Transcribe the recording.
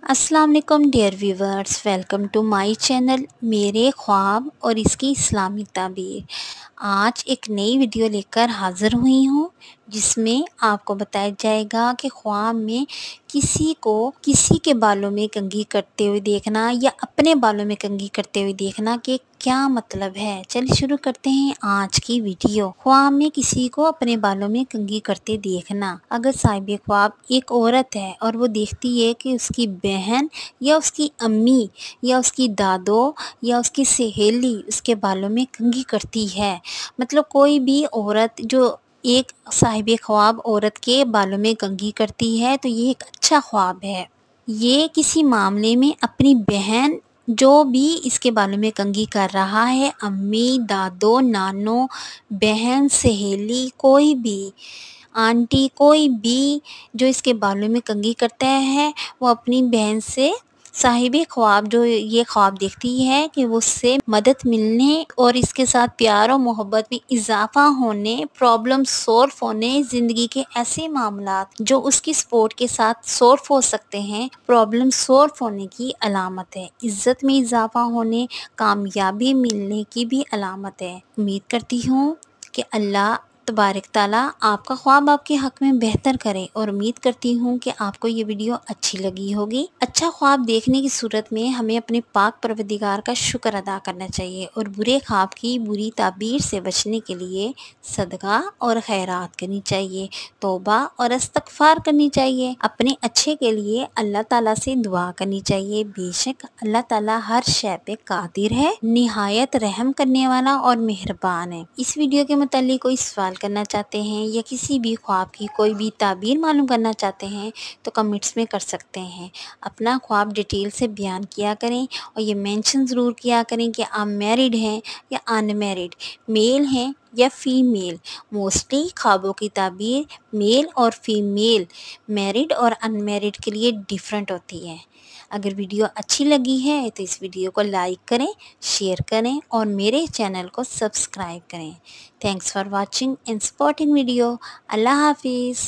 अस्सलाम वालेकुम dear viewers, welcome to my channel मेरे ख्वाब और इसकी इस्लामिक ताबीर। आज एक नई वीडियो लेकर हाज़िर हुई हूँ जिसमें आपको बताया जाएगा कि ख्वाब में किसी को किसी के बालों में कंघी करते हुए देखना या अपने बालों में कंघी करते हुए देखना कि क्या मतलब है। चलिए शुरू करते हैं आज की वीडियो। ख्वाब में किसी को अपने बालों में कंघी करते देखना। अगर साहिब ख्वाब एक औरत है और वो देखती है कि उसकी बहन या उसकी अम्मी या उसकी दादो या उसकी सहेली उसके बालों में कंघी करती है, मतलब कोई भी औरत जो एक साहिब ख्वाब औरत के बालों में कंघी करती है, तो ये एक अच्छा ख्वाब है। ये किसी मामले में अपनी बहन जो भी इसके बालों में कंघी कर रहा है, अम्मी, दादो, नानो, बहन, सहेली, कोई भी आंटी, कोई भी जो इसके बालों में कंघी करता है, वो अपनी बहन से साहिब ख्वाब जो ये ख्वाब देखती है कि वो उससे मदद मिलने और इसके साथ प्यार और मोहब्बत में इजाफा होने, प्रॉब्लम सॉल्व होने, ज़िंदगी के ऐसे मामलात जो उसकी सपोर्ट के साथ सॉल्व हो सकते हैं, प्रॉब्लम सॉल्व होने की अलामत है। इज़्ज़त में इजाफा होने, कामयाबी मिलने की भी अलामत है। उम्मीद करती हूँ कि अल्लाह तबारक ताला आपका ख्वाब आपके हक़ में बेहतर करे और उम्मीद करती हूँ कि आपको ये वीडियो अच्छी लगी होगी। अच्छा ख्वाब देखने की सूरत में हमें अपने पाक परवरदिगार का शुक्र अदा करना चाहिए और बुरे ख्वाब की बुरी ताबीर से बचने के लिए सदका और खैरात करनी चाहिए, तौबा और इस्तग़फ़ार करनी चाहिए। अपने अच्छे के लिए अल्लाह ताला से दुआ करनी चाहिए। बेशक अल्लाह ताला हर शय पे कादिर है, निहायत रहम करने वाला और मेहरबान है। इस वीडियो के मुताल्लिक़ कोई सवाल करना चाहते हैं या किसी भी ख्वाब की कोई भी ताबीर मालूम करना चाहते हैं तो कमेंट्स में कर सकते हैं। अपना ख्वाब डिटेल से बयान किया करें और ये मेंशन ज़रूर किया करें कि आप मैरिड हैं या अनमैरिड, मेल हैं या फीमेल। मोस्टली ख्वाबों की ताबीर मेल और फीमेल, मैरिड और अनमैरिड के लिए डिफरेंट होती है। अगर वीडियो अच्छी लगी है तो इस वीडियो को लाइक करें, शेयर करें और मेरे चैनल को सब्सक्राइब करें। Thanks for watching and supporting video. अल्लाह हाफिज़।